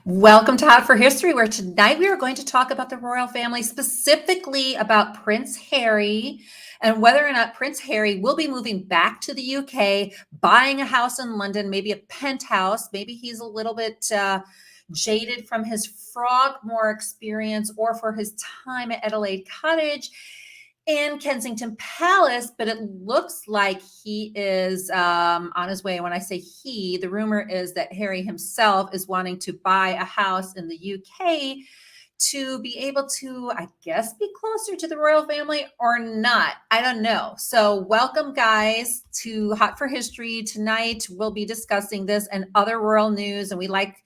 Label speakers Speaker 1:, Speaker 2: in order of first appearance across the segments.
Speaker 1: Welcome to Hot for History, where tonight we are going to talk about the royal family, specifically about Prince Harry and whether or not Prince Harry will be moving back to the UK, buying a house in London, maybe a penthouse. Maybe he's a little bit jaded from his Frogmore experience or for his time at Adelaide Cottage and Kensington Palace, but it looks like he is on his way. When I say he, the rumor is that Harry himself is wanting to buy a house in the UK to be able to, I guess, be closer to the royal family or not. I don't know. So welcome, guys, to Hot for History. Tonight, we'll be discussing this and other royal news, and we like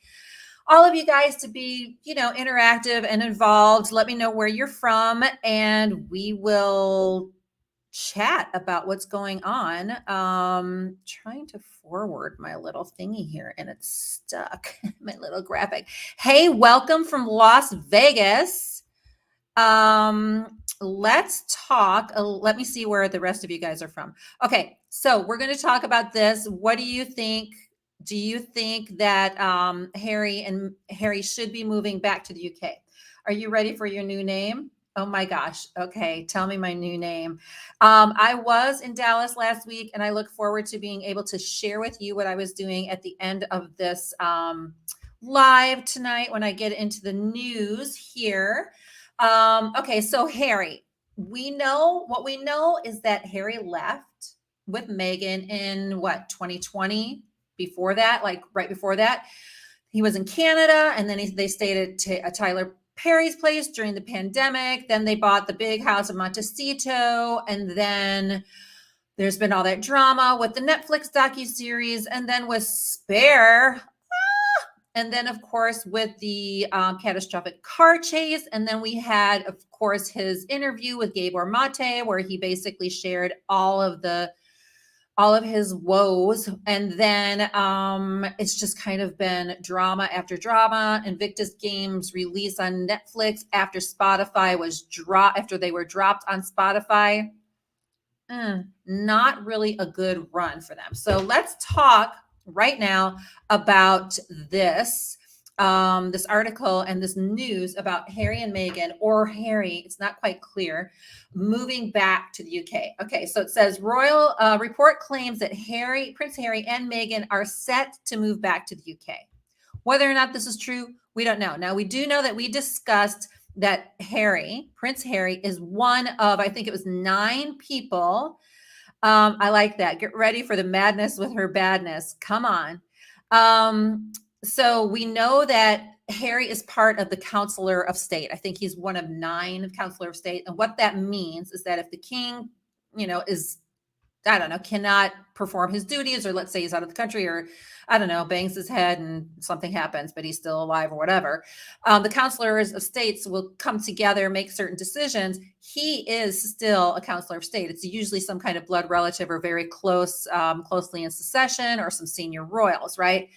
Speaker 1: all of you guys to be, interactive and involved. Let me know where you're from, and we will chat about what's going on. Trying to forward my little thingy here, and it's stuck. My little graphic. Hey, welcome from Las Vegas. Let's talk. Let me see where the rest of you guys are from. Okay, so we're going to talk about this. What do you think? Do you think that Harry should be moving back to the UK? Are you ready for your new name? Oh my gosh. Okay. Tell me my new name. I was in Dallas last week, and I look forward to being able to share with you what I was doing at the end of this live tonight when I get into the news here. Okay. So Harry, we know is that Harry left with Meghan in 2020. Before that, like right before that, he was in Canada, and then they stayed at Tyler Perry's place during the pandemic. Then they bought the big house in Montecito, and then there's been all that drama with the Netflix docuseries, and then with Spare, and then of course with the catastrophic car chase, and then we had, of course, his interview with Gabor Mate, where he basically shared all of his woes. And then it's just kind of been drama after drama. Invictus Games released on Netflix after they were dropped on Spotify. Not really a good run for them. So let's talk right now about this article and this news about Harry and Meghan, or Harry, it's not quite clear, moving back to the UK. Okay, so it says royal report claims that Prince Harry and Meghan are set to move back to the UK. Whether or not this is true, we don't know. Now, we do know that we discussed that Prince Harry, is one of, I think it was 9 people. I like that. Get ready for the madness with her badness. Come on. So we know that Harry is part of the Counselor of State. I think he's one of 9 Counselor of State. And what that means is that if the king, cannot perform his duties, or let's say he's out of the country, or bangs his head and something happens, but he's still alive or whatever, the counselors of states will come together, make certain decisions. He is still a counselor of state. It's usually some kind of blood relative or very closely in succession, or some senior royals, right?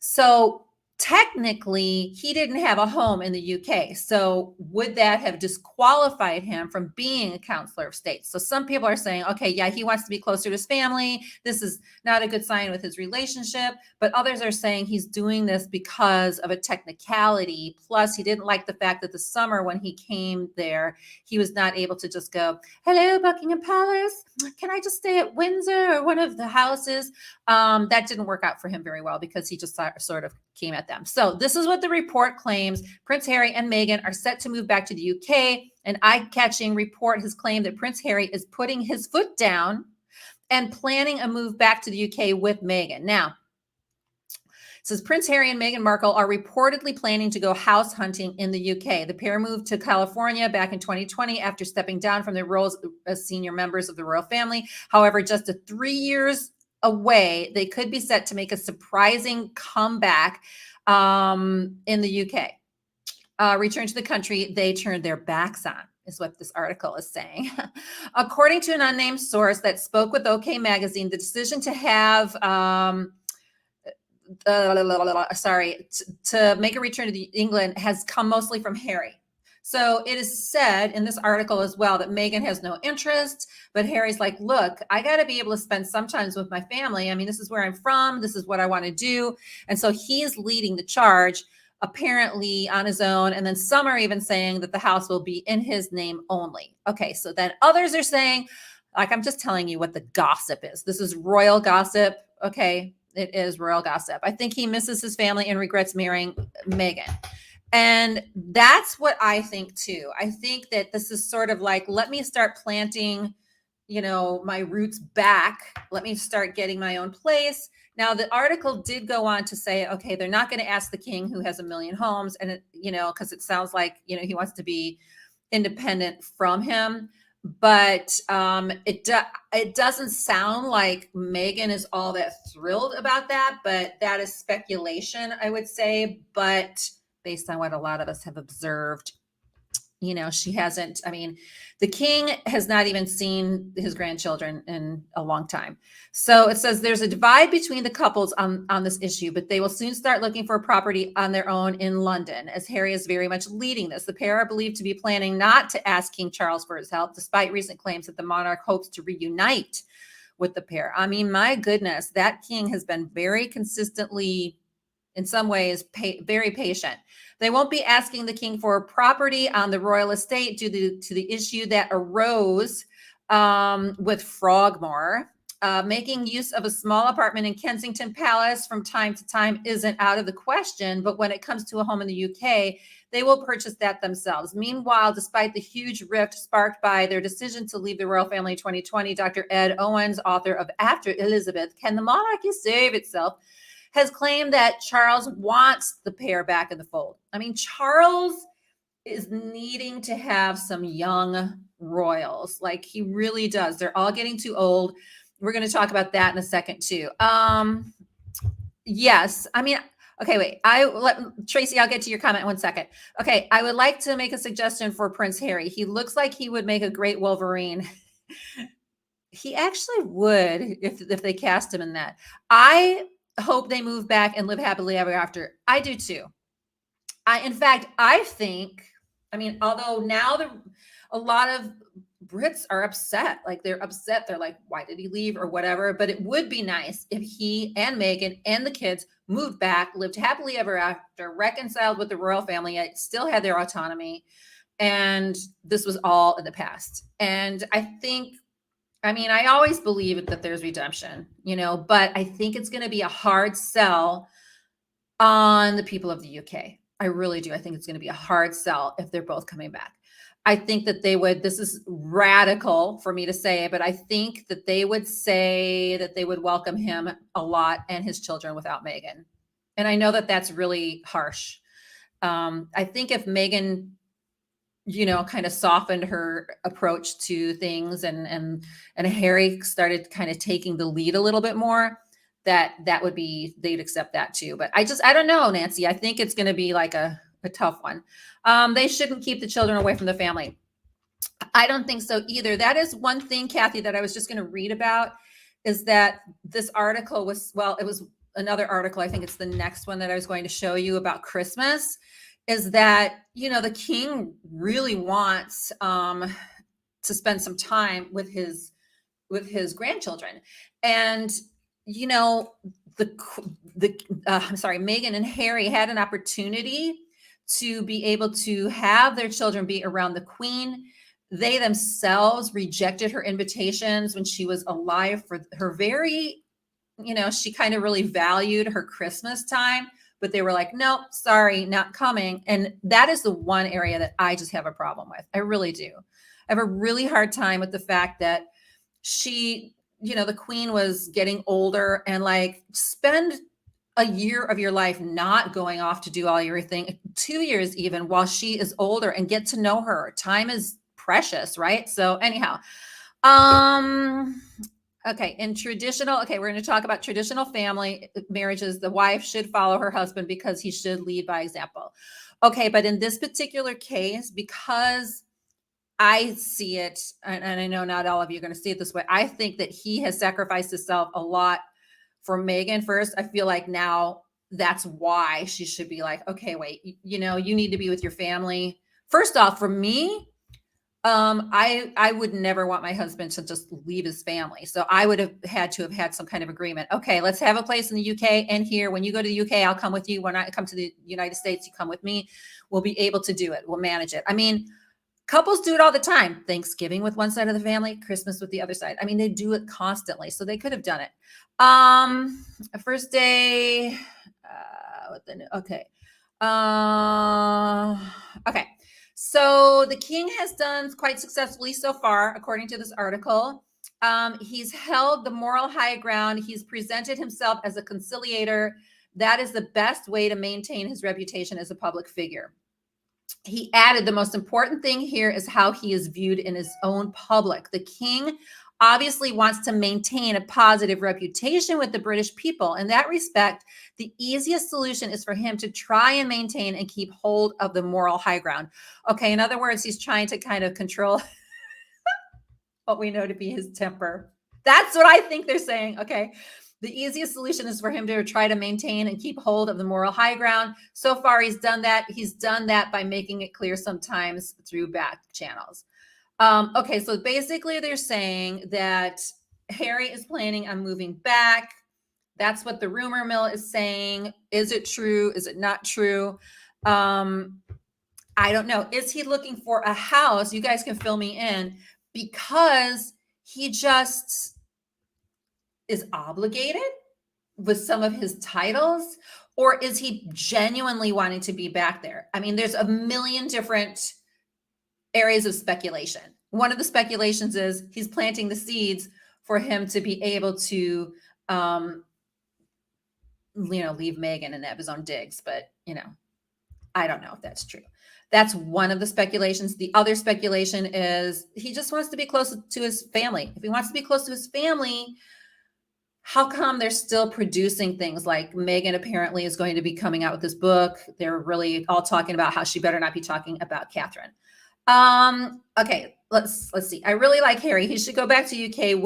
Speaker 1: So technically, he didn't have a home in the UK. So would that have disqualified him from being a counselor of state? So some people are saying, okay, yeah, he wants to be closer to his family. This is not a good sign with his relationship. But others are saying he's doing this because of a technicality. Plus, he didn't like the fact that the summer when he came there, he was not able to just go, hello, Buckingham Palace. Can I just stay at Windsor or one of the houses? That didn't work out for him very well, because he just sort of came at them. So this is what the report claims. Prince Harry and Meghan are set to move back to the UK. An eye-catching report has claimed that Prince Harry is putting his foot down and planning a move back to the UK with Meghan. Now, it says Prince Harry and Meghan Markle are reportedly planning to go house hunting in the UK. The pair moved to California back in 2020 after stepping down from their roles as senior members of the royal family. However, just 3 years away, they could be set to make a surprising comeback in the UK. Return to the country they turned their backs on, is what this article is saying. According to an unnamed source that spoke with OK Magazine, the decision to have to make a return to England has come mostly from Harry. So it is said in this article as well that Meghan has no interest, but Harry's like, look, I got to be able to spend some time with my family. I mean, this is where I'm from. This is what I want to do. And so he's leading the charge. apparently on his own. And then some are even saying that the house will be in his name only. Okay, so then others are saying, like, I'm just telling you what the gossip is. This is royal gossip. Okay, it is royal gossip. I think he misses his family and regrets marrying Meghan. And that's what I think too. I think that this is sort of like, let me start planting, my roots back. Let me start getting my own place. Now, the article did go on to say, okay, they're not going to ask the king who has 1 million homes. And, because it sounds like, he wants to be independent from him. But it doesn't sound like Meghan is all that thrilled about that. But that is speculation, I would say. But based on what a lot of us have observed, she hasn't. I mean, the king has not even seen his grandchildren in a long time. So it says there's a divide between the couples on this issue, but they will soon start looking for a property on their own in London, as Harry is very much leading this. The pair are believed to be planning not to ask King Charles for his help, despite recent claims that the monarch hopes to reunite with the pair. I mean, my goodness, that king has been very consistently, in some ways, very patient. They won't be asking the king for property on the royal estate due to the issue that arose with Frogmore. Making use of a small apartment in Kensington Palace from time to time isn't out of the question, but when it comes to a home in the UK, they will purchase that themselves. Meanwhile, despite the huge rift sparked by their decision to leave the royal family in 2020, Dr. Ed Owens, author of After Elizabeth, Can the Monarchy Save Itself?, has claimed that Charles wants the pair back in the fold. I mean, Charles is needing to have some young royals. Like, he really does. They're all getting too old. We're going to talk about that in a second too. Yes. I mean, okay, wait. Tracy, I'll get to your comment in 1 second. Okay. I would like to make a suggestion for Prince Harry. He looks like he would make a great Wolverine. He actually would if they cast him in that. I hope they move back and live happily ever after. I do too. In fact, I think, I mean, although now a lot of Brits are upset, like they're upset. They're like, why did he leave or whatever? But it would be nice if he and Meghan and the kids moved back, lived happily ever after, reconciled with the royal family, yet still had their autonomy. And this was all in the past. And I always believe that there's redemption, but I think it's going to be a hard sell on the people of the UK. I really do. I think it's going to be a hard sell if they're both coming back. I think that this is radical for me to say, but I think that they would say that they would welcome him a lot and his children without Meghan. And I know that that's really harsh. I think if Meghan, kind of softened her approach to things and Harry started kind of taking the lead a little bit more, they'd accept that too. But I don't know, Nancy. I think it's going to be like a tough one. They shouldn't keep the children away from the family. I don't think so either. That is one thing, Kathy, that I was just going to read about, is that this article it was another article. I think it's the next one that I was going to show you about Christmas, is that, the king really wants to spend some time with his grandchildren. And, Meghan and Harry had an opportunity to be able to have their children be around the Queen. They themselves rejected her invitations when she was alive for her very, she kind of really valued her Christmas time, but they were like, nope, sorry, not coming. And that is the one area that I just have a problem with. I really do. I have a really hard time with the fact that she, the Queen was getting older, and like, spend a year of your life not going off to do all your thing, 2 years even, while she is older, and get to know her. Time is precious, right? So anyhow, okay, we're going to talk about traditional family marriages. The wife should follow her husband because he should lead by example. Okay, but in this particular case, because I see it, and I know not all of you are going to see it this way, I think that he has sacrificed himself a lot for Meghan first. I feel like now that's why she should be like, okay, wait, you need to be with your family. First off, for me, I would never want my husband to just leave his family. So I would have had to have had some kind of agreement. Okay, let's have a place in the UK and here. When you go to the UK, I'll come with you. When I come to the United States, you come with me. We'll be able to do it. We'll manage it. I mean, couples do it all the time. Thanksgiving with one side of the family, Christmas with the other side. I mean, they do it constantly. So they could have done it. First day, okay. Okay. So the king has done quite successfully so far, according to this article. He's held the moral high ground. He's presented himself as a conciliator. That is the best way to maintain his reputation as a public figure. He added, the most important thing here is how he is viewed in his own public. The king obviously wants to maintain a positive reputation with the British people. In that respect, the easiest solution is for him to try and maintain and keep hold of the moral high ground. Okay, in other words, he's trying to kind of control what we know to be his temper. That's what I think they're saying. Okay. The easiest solution is for him to try to maintain and keep hold of the moral high ground. So far, he's done that. He's done that by making it clear sometimes through back channels. Okay, so basically they're saying that Harry is planning on moving back. That's what the rumor mill is saying. Is it true? Is it not true? I don't know. Is he looking for a house? You guys can fill me in, because he just is obligated with some of his titles, or is he genuinely wanting to be back there? I mean, there's a million different areas of speculation. One of the speculations is he's planting the seeds for him to be able to, leave Meghan and have his own digs. But, I don't know if that's true. That's one of the speculations. The other speculation is he just wants to be close to his family. If he wants to be close to his family, how come they're still producing things like Meghan apparently is going to be coming out with this book? They're really all talking about how she better not be talking about Catherine. Okay, let's see. I really like Harry. He should go back to UK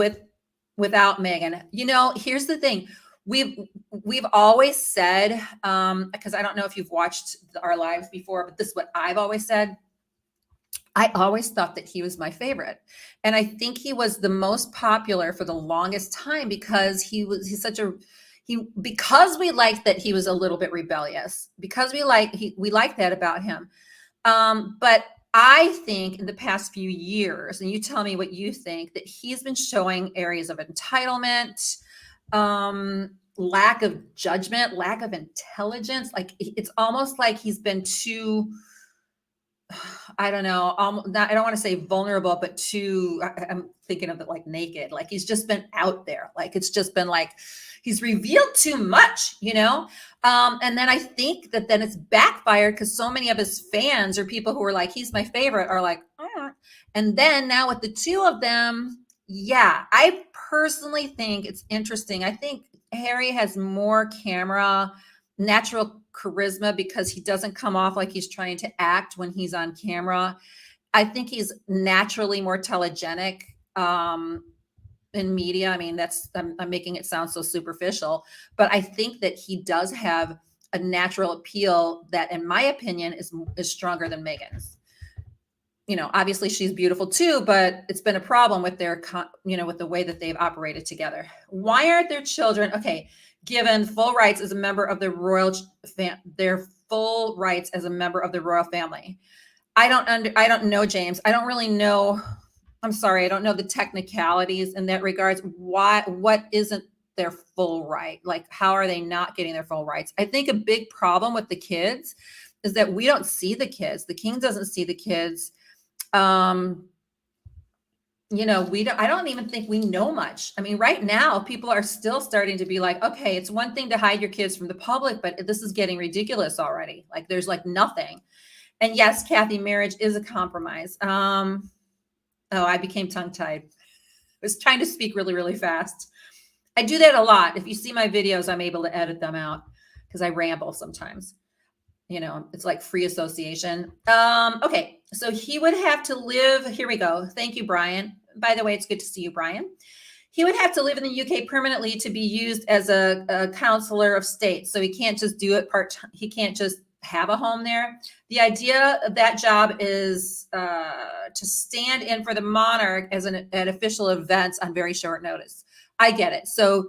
Speaker 1: without Meghan. Here's the thing. We've always said, because I don't know if you've watched our lives before, but this is what I've always said. I always thought that he was my favorite. And I think he was the most popular for the longest time because because we liked that he was a little bit rebellious, because we liked that about him. But I think in the past few years, and you tell me what you think, that he's been showing areas of entitlement, lack of judgment, lack of intelligence. Like, it's almost like he's been too, I don't know, I don't want to say vulnerable, but I'm thinking of it like naked. Like, he's just been out there. Like, it's just been like, he's revealed too much, and then I think that then it's backfired because so many of his fans or people who are like, he's my favorite, are like, and then now with the two of them, yeah, I personally think it's interesting. I think Harry has more natural charisma because he doesn't come off like he's trying to act when he's on camera. I think he's naturally more telegenic in media. I mean, I'm making it sound so superficial, but I think that he does have a natural appeal that, in my opinion, is stronger than Meghan's. Obviously she's beautiful too, but it's been a problem with with the way that they've operated together. Why aren't their children, given full rights as a member of the their full rights as a member of the royal family? I don't know, James. I don't really know. I'm sorry. I don't know the technicalities in that regards. What isn't their full right? Like, how are they not getting their full rights? I think a big problem with the kids is that we don't see the kids. The king doesn't see the kids. I don't even think we know much. I mean, right now people are still starting to be like, okay, it's one thing to hide your kids from the public, but this is getting ridiculous already. Like, there's like nothing. And yes, Kathy, marriage is a compromise. I became tongue-tied. I was trying to speak really, really fast. I do that a lot. If you see my videos, I'm able to edit them out because I ramble sometimes. It's like free association. Okay, so he would have to live. Here we go. Thank you, Brian. By the way, it's good to see you, Brian. He would have to live in the UK permanently to be used as a counselor of state. So he can't just do it part-time. He can't just have a home there. The idea of that job is to stand in for the monarch at official events on very short notice. I get it. So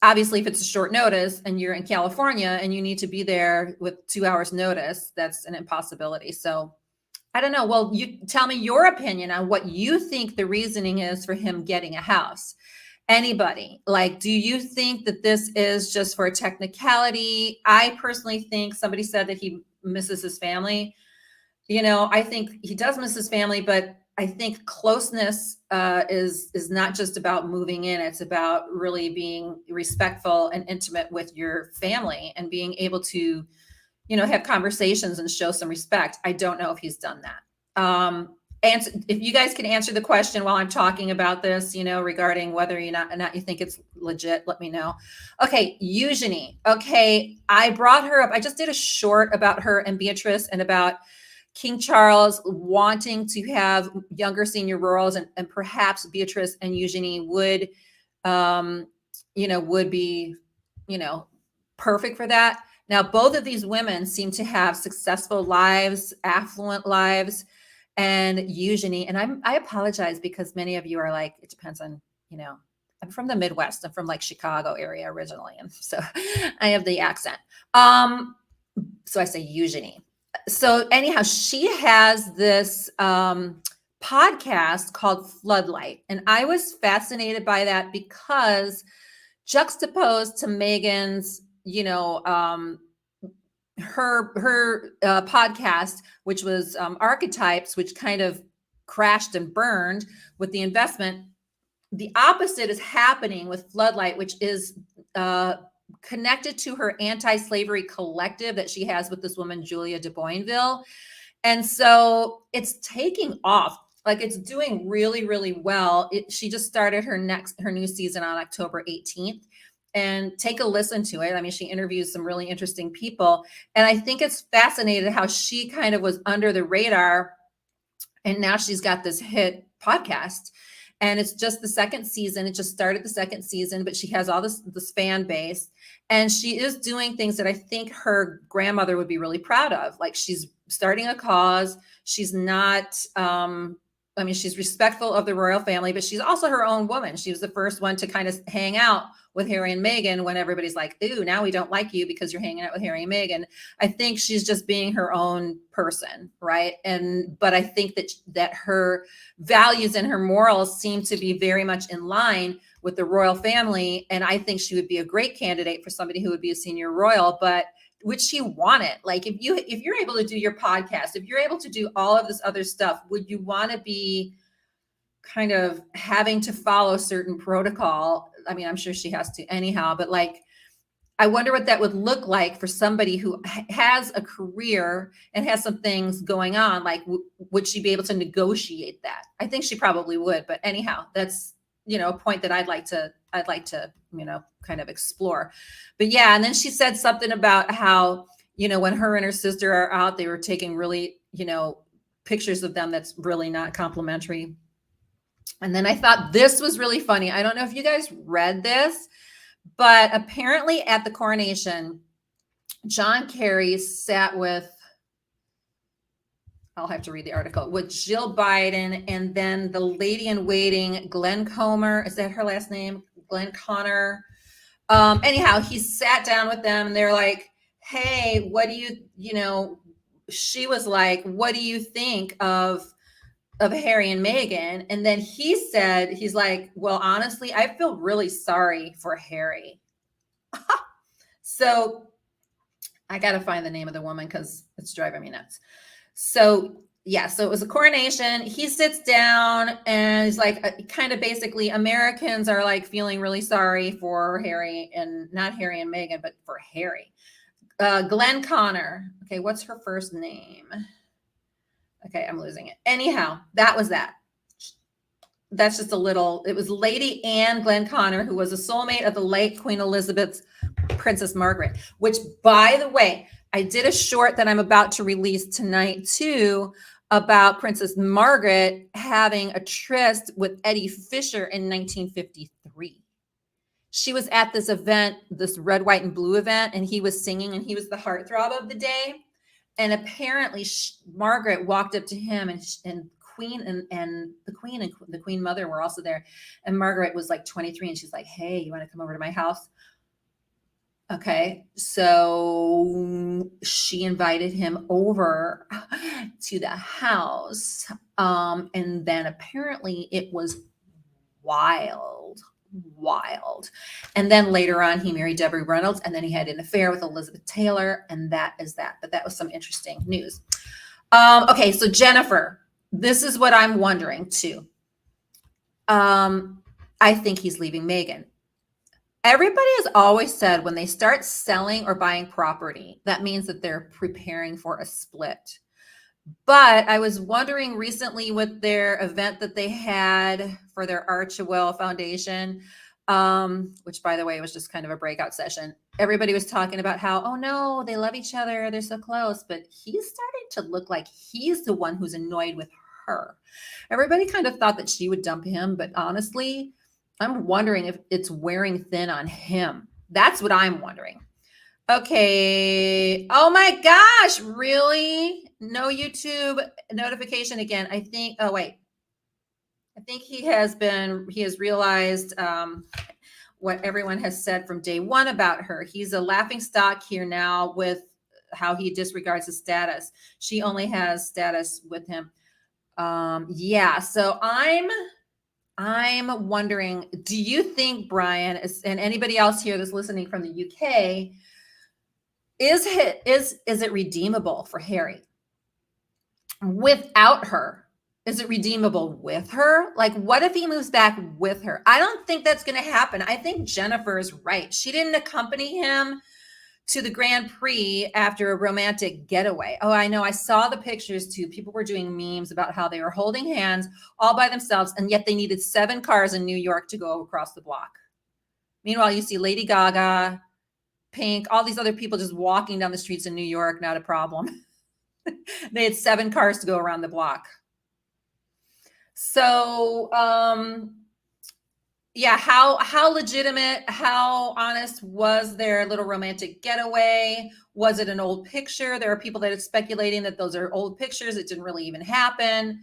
Speaker 1: obviously, if it's a short notice and you're in California and you need to be there with 2 hours notice, that's an impossibility. So I don't know. Well, you tell me your opinion on what you think the reasoning is for him getting a house. Anybody, like, do you think that this is just for a technicality? I personally think somebody said that he misses his family. I think he does miss his family, but I think closeness is not just about moving in. It's about really being respectful and intimate with your family and being able to, have conversations and show some respect. I don't know if he's done that. And if you guys can answer the question while I'm talking about this, regarding whether or not you think it's legit, let me know. Okay, Eugenie. Okay, I brought her up. I just did a short about her and Beatrice and about King Charles wanting to have younger senior royals, and perhaps Beatrice and Eugenie would be, perfect for that. Now, both of these women seem to have successful lives, affluent lives, and Eugenie, and I apologize because many of you are like, it depends on, I'm from the Midwest. I'm from like Chicago area originally, and so I have the accent. So I say Eugenie. So anyhow, she has this podcast called Floodlight, and I was fascinated by that because juxtaposed to Meghan's, her podcast, which was Archetypes, which kind of crashed and burned with the investment. The opposite is happening with Floodlight, which is connected to her anti-slavery collective that she has with this woman, Julia de Boinville. And so it's taking off. Like, it's doing really, really well. She just started her new season on October 18th. And take a listen to it. I mean, she interviews some really interesting people. And I think it's fascinating how she kind of was under the radar. And now she's got this hit podcast. And it's just the second season. It just started the second season, but she has all this fan base. And she is doing things that I think her grandmother would be really proud of. Like, she's starting a cause. She's not, she's respectful of the royal family, but she's also her own woman. She was the first one to kind of hang out with Harry and Meghan when everybody's like, ooh, now we don't like you because you're hanging out with Harry and Meghan. I think she's just being her own person, right? But I think that her values and her morals seem to be very much in line with the royal family. And I think she would be a great candidate for somebody who would be a senior royal, but would she want it? Like, if you're able to do your podcast, if you're able to do all of this other stuff, would you want to be kind of having to follow certain protocol? I mean, I'm sure she has to anyhow, but like, I wonder what that would look like for somebody who has a career and has some things going on. Like, would she be able to negotiate that? I think she probably would, but anyhow, that's, a point that I'd like to, kind of explore. But yeah. And then she said something about how, when her and her sister are out, they were taking really, pictures of them that's really not complimentary. And then I thought this was really funny. I don't know if you guys read this, but apparently at the coronation, John Kerry sat with, I'll have to read the article, with Jill Biden and then the lady in waiting, Glenn Comer. Is that her last name? Glenn Connor. Anyhow, he sat down with them and they're like, hey, what do she was like, what do you think of Harry and Meghan? And then he's like, well, honestly, I feel really sorry for Harry. So I got to find the name of the woman because it's driving me nuts. So yeah, so it was a coronation. He sits down and he's like, kind of basically, Americans are like feeling really sorry for Harry, and not Harry and Meghan, but for Harry. Glenn Connor. Okay, what's her first name? Okay, I'm losing it. Anyhow, that was that. That's just it was Lady Anne Glenn Connor, who was a soulmate of the late Queen Elizabeth's Princess Margaret, which, by the way, I did a short that I'm about to release tonight too, about Princess Margaret having a tryst with Eddie Fisher in 1953. She was at this event, this red, white, and blue event, and he was singing, and he was the heartthrob of the day. And apparently Margaret walked up to him, and Queen and the Queen mother were also there. And Margaret was like 23, and she's like, hey, you want to come over to my house? Okay, so she invited him over to the house. And then apparently it was wild. And then later on, he married Debbie Reynolds, and then he had an affair with Elizabeth Taylor, and that is that. But that was some interesting news. Okay, so Jennifer, this is what I'm wondering too. I think he's leaving Meghan. Everybody has always said when they start selling or buying property, that means that they're preparing for a split. But I was wondering recently with their event that they had for their Archewell Foundation, which by the way was just kind of a breakout session. Everybody was talking about how, oh no, they love each other, they're so close, but he's starting to look like he's the one who's annoyed with her. Everybody kind of thought that she would dump him, but honestly, I'm wondering if it's wearing thin on him. That's what I'm wondering. Okay. Oh my gosh, really? No YouTube notification again. I think, oh wait. I think he has realized what everyone has said from day one about her. He's a laughing stock here now with how he disregards his status. She only has status with him. Yeah, so I'm wondering, do you think, Brian, and anybody else here that's listening from the UK, is it redeemable for Harry without her? Is it redeemable with her? Like, what if he moves back with her? I don't think that's going to happen. I think Jennifer is right. She didn't accompany him to the Grand Prix after a romantic getaway. Oh, I know. I saw the pictures too. People were doing memes about how they were holding hands all by themselves, and yet they needed 7 cars in New York to go across the block. Meanwhile, you see Lady Gaga, Pink, all these other people just walking down the streets in New York, not a problem. They had 7 cars to go around the block. So, yeah, how legitimate, how honest was their little romantic getaway? Was it an old picture? There are people that are speculating that those are old pictures. It didn't really even happen.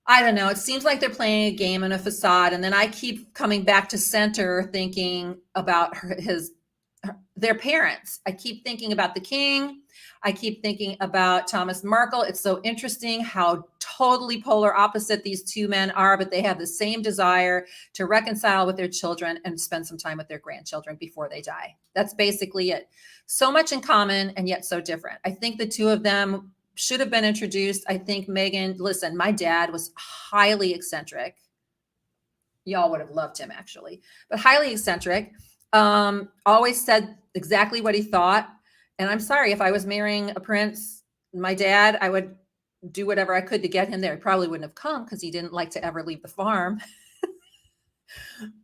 Speaker 1: I don't know. It seems like they're playing a game and a facade. And then I keep coming back to center thinking about their parents. I keep thinking about the king. I keep thinking about Thomas Markle. It's so interesting how totally polar opposite these two men are, but they have the same desire to reconcile with their children and spend some time with their grandchildren before they die. That's basically it. So much in common and yet so different. I think the two of them should have been introduced. I think Meghan, listen, my dad was highly eccentric. Y'all would have loved him actually, but highly eccentric. Always said exactly what he thought. And I'm sorry, if I was marrying a prince, my dad, I would do whatever I could to get him there. He probably wouldn't have come because he didn't like to ever leave the farm.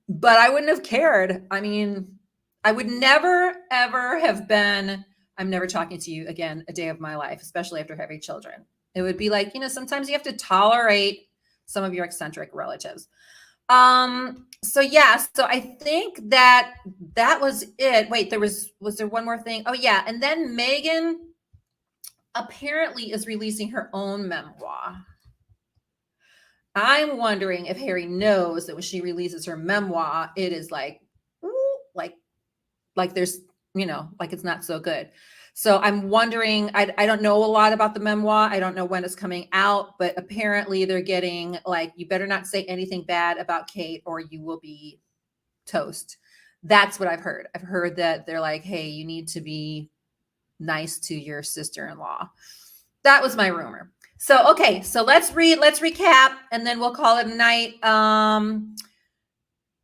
Speaker 1: But I wouldn't have cared. I mean, I would never, ever have been, I'm never talking to you again a day of my life, especially after having children. It would be like, sometimes you have to tolerate some of your eccentric relatives. So yeah, so I think that was it. Wait, was there one more thing? Oh yeah. And then Meghan apparently is releasing her own memoir. I'm wondering if Harry knows that when she releases her memoir, it is like there's, like it's not so good. So I'm wondering, I don't know a lot about the memoir. I don't know when it's coming out, but apparently they're getting like, you better not say anything bad about Kate or you will be toast. That's what I've heard. I've heard that they're like, hey, you need to be nice to your sister-in-law. That was my rumor. So, okay. So let's recap and then we'll call it a night.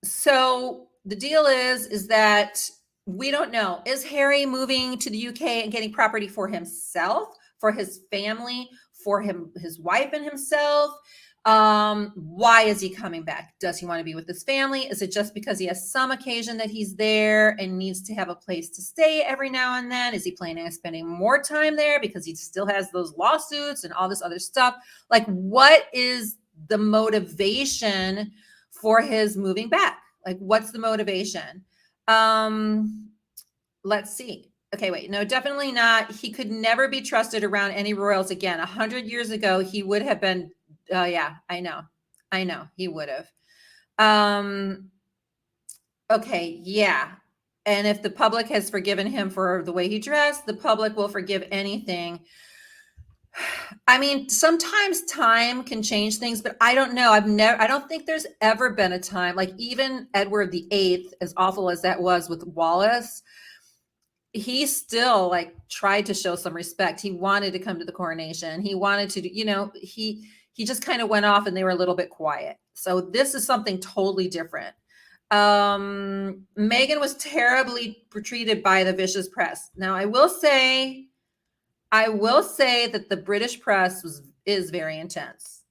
Speaker 1: So the deal is that we don't know. Is Harry moving to the UK and getting property for himself, for his family, for his wife and himself? Why is he coming back? Does he want to be with his family? Is it just because he has some occasion that he's there and needs to have a place to stay every now and then? Is he planning on spending more time there because he still has those lawsuits and all this other stuff? Like, what is the motivation for his moving back? Like, what's the motivation? Let's see. Okay, wait. No, definitely not. He could never be trusted around any royals again. 100 years ago, he would have been. Yeah, I know. I know he would have. Um, okay, yeah. And if the public has forgiven him for the way he dressed, the public will forgive anything. I mean, sometimes time can change things, but I don't know. I don't think there's ever been a time, like even Edward the Eighth, as awful as that was with Wallace, he still like tried to show some respect. He wanted to come to the coronation. He wanted to, he just kind of went off and they were a little bit quiet. So this is something totally different. Meghan was terribly treated by the vicious press. Now I will say that the British press is very intense.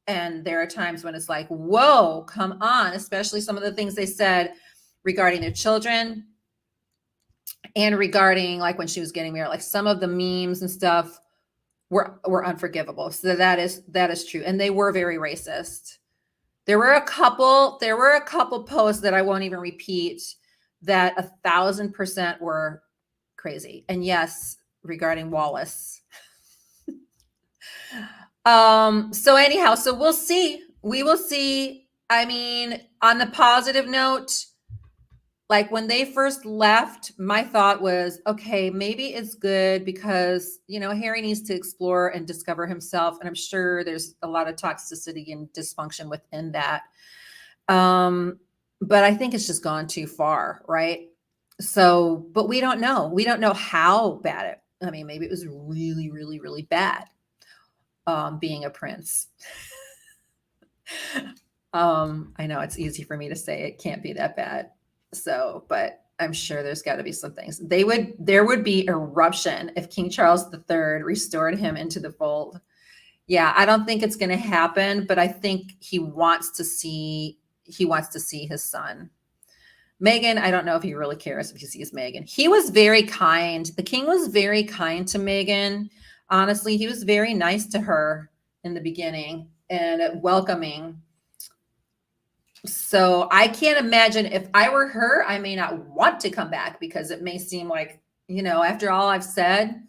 Speaker 1: And there are times when it's like, whoa, come on, especially some of the things they said regarding their children and regarding like when she was getting married, like some of the memes and stuff were unforgivable. So that is true. And they were very racist. There were a couple posts that I won't even repeat that 1,000% were crazy. And yes, regarding Wallace. So anyhow, so we'll see. We will see. I mean, on the positive note, like when they first left, my thought was, okay, maybe it's good because, Harry needs to explore and discover himself. And I'm sure there's a lot of toxicity and dysfunction within that. But I think it's just gone too far, right? So, but we don't know. We don't know how bad I mean, maybe it was really, really, really bad, being a prince. I know it's easy for me to say it can't be that bad. So, but I'm sure there's got to be some things. There would be eruption if King Charles III restored him into the fold. Yeah, I don't think it's going to happen, but I think he wants to see his son. Meghan, I don't know if he really cares if he sees Meghan. He was very kind. The king was very kind to Meghan. Honestly, he was very nice to her in the beginning and welcoming. So I can't imagine if I were her, I may not want to come back because it may seem like, after all I've said,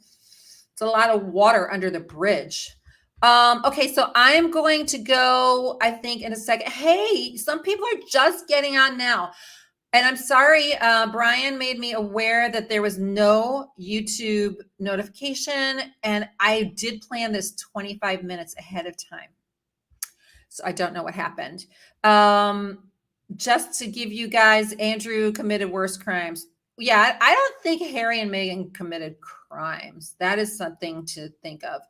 Speaker 1: it's a lot of water under the bridge. Okay, so I'm going to go, I think, in a second. Hey, some people are just getting on now. And I'm sorry, Brian made me aware that there was no YouTube notification, and I did plan this 25 minutes ahead of time. So I don't know what happened. Just to give you guys, Andrew committed worse crimes. Yeah, I don't think Harry and Meghan committed crimes. That is something to think of.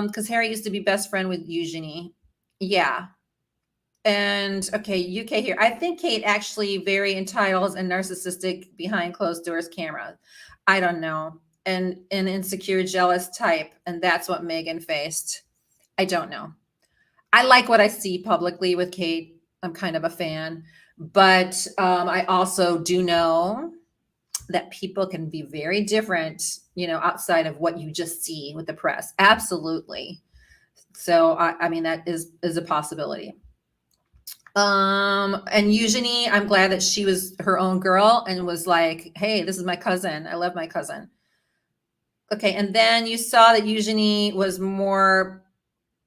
Speaker 1: Because Harry used to be best friend with Eugenie. Yeah. And okay, UK here. I think Kate actually very entitled and narcissistic behind closed doors camera. I don't know. And an insecure, jealous type. And that's what Meghan faced. I don't know. I like what I see publicly with Kate. I'm kind of a fan. But I also do know that people can be very different, outside of what you just see with the press. Absolutely. So, I mean, that is a possibility. And Eugenie, I'm glad that she was her own girl and was like, hey, this is my cousin. I love my cousin. Okay. And then you saw that Eugenie was more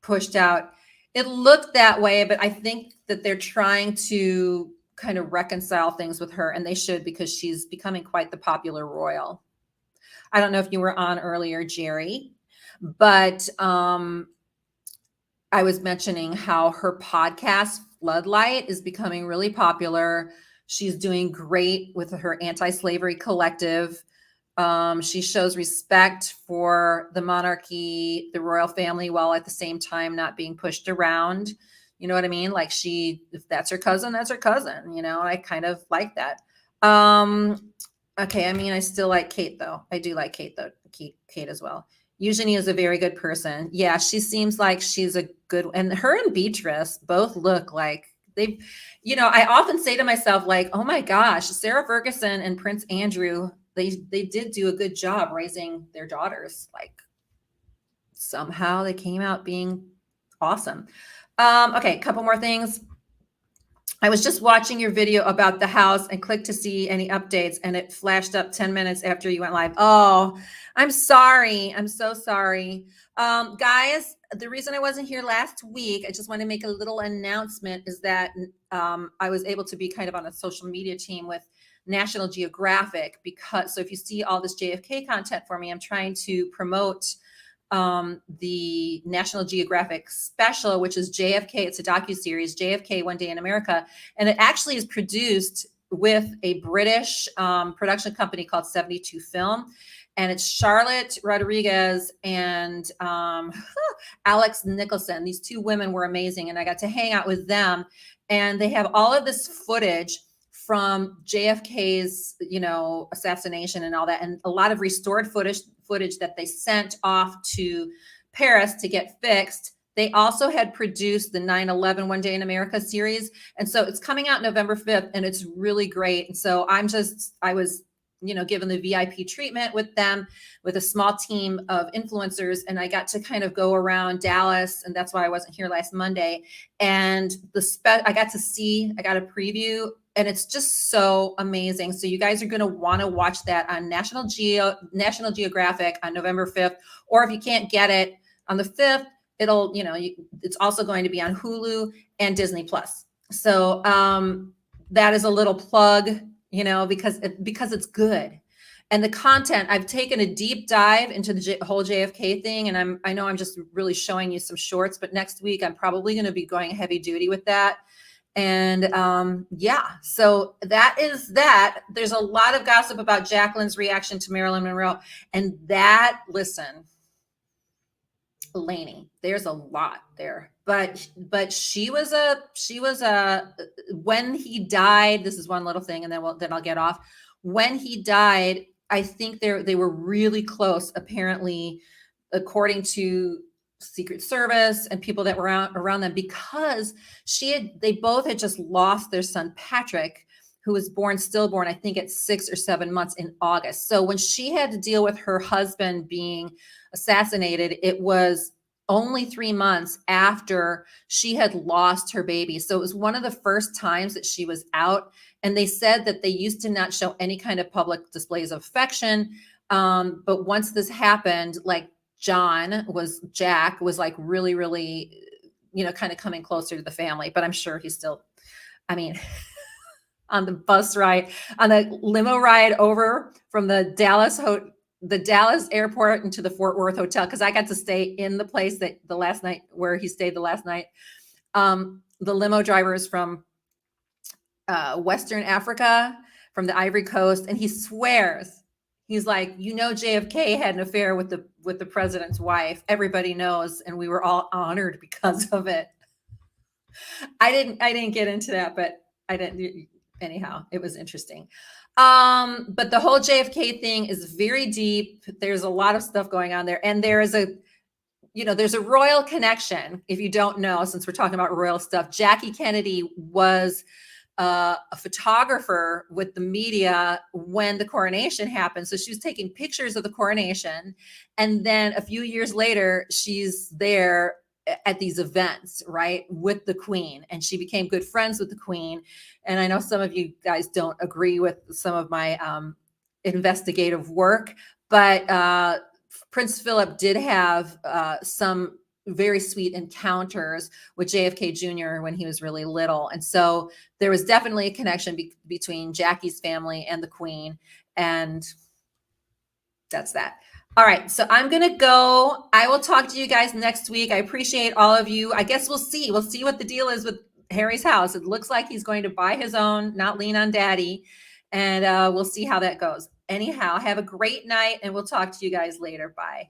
Speaker 1: pushed out. It looked that way, but I think that they're trying to kind of reconcile things with her, and they should, because she's becoming quite the popular royal. I don't know if you were on earlier, Jerry, but I was mentioning how her podcast Floodlight is becoming really popular. She's doing great with her anti-slavery collective. She shows respect for the monarchy, the royal family, while at the same time not being pushed around. You know what I mean? Like if that's her cousin, that's her cousin. I kind of like that. Okay. I mean, I still like Kate though. I do like Kate though. Kate as well. Eugenie is a very good person. Yeah, she seems like she's a good, and her and Beatrice both look like I often say to myself, like, oh my gosh, Sarah Ferguson and Prince Andrew, they did do a good job raising their daughters. Like somehow they came out being awesome. Okay, a couple more things. I was just watching your video about the house and clicked to see any updates, and it flashed up 10 minutes after you went live. Oh, I'm sorry. I'm so sorry. Guys, the reason I wasn't here last week, I just want to make a little announcement is that I was able to be kind of on a social media team with National Geographic because, so if you see all this JFK content for me, I'm trying to promote the National Geographic special, which is JFK. It's a docuseries, JFK One Day in America. And it actually is produced with a British production company called 72 Film. And it's Charlotte Rodriguez and Alex Nicholson. These two women were amazing. And I got to hang out with them. And they have all of this footage from JFK's, assassination and all that, and a lot of restored footage that they sent off to Paris to get fixed. They also had produced the 9/11 One Day in America series. And so it's coming out November 5th, and it's really great. And so I was, given the VIP treatment with them, with a small team of influencers. And I got to kind of go around Dallas, and that's why I wasn't here last Monday. And I got a preview, and it's just so amazing. So you guys are going to want to watch that on National Geographic on November 5th, or if you can't get it on the 5th, it's also going to be on Hulu and Disney Plus. So that is a little plug, because it's good. And the content, I've taken a deep dive into the whole JFK thing, and I know I'm just really showing you some shorts, but next week I'm probably going to be going heavy duty with that. And so that is that. There's a lot of gossip about Jacqueline's reaction to Marilyn Monroe, and listen, Lainey, there's a lot there, but she was when he died, this is one little thing, and then I'll get off. When he died, I think they were really close, apparently, according to Secret Service and people that were around them, because they both had just lost their son Patrick, who was stillborn, I think at 6 or 7 months in August. So when she had to deal with her husband being assassinated, it was only 3 months after she had lost her baby. So it was one of the first times that she was out. And they said that they used to not show any kind of public displays of affection. But once this happened, like Jack was like really, really, kind of coming closer to the family. But I'm sure he's still, on the bus ride, on the limo ride over from the Dallas airport into the Fort Worth hotel, because I got to stay in the place where he stayed the last night. The limo driver is from Western Africa, from the Ivory Coast, and he swears, he's like, JFK had an affair with the president's wife. Everybody knows, and we were all honored because of it. I didn't get into that, but I didn't. Anyhow, it was interesting. But the whole JFK thing is very deep. There's a lot of stuff going on there, and there's a royal connection. If you don't know, since we're talking about royal stuff, Jackie Kennedy was a photographer with the media when the coronation happened. So she was taking pictures of the coronation. And then a few years later, she's there at these events, right, with the Queen. And she became good friends with the Queen. And I know some of you guys don't agree with some of my investigative work, but Prince Philip did have some very sweet encounters with JFK Jr. when he was really little. And so there was definitely a connection between Jackie's family and the Queen. And that's that. All right. So I'm going to go. I will talk to you guys next week. I appreciate all of you. I guess we'll see. We'll see what the deal is with Harry's house. It looks like he's going to buy his own, not lean on daddy. And we'll see how that goes. Anyhow, have a great night, and we'll talk to you guys later. Bye.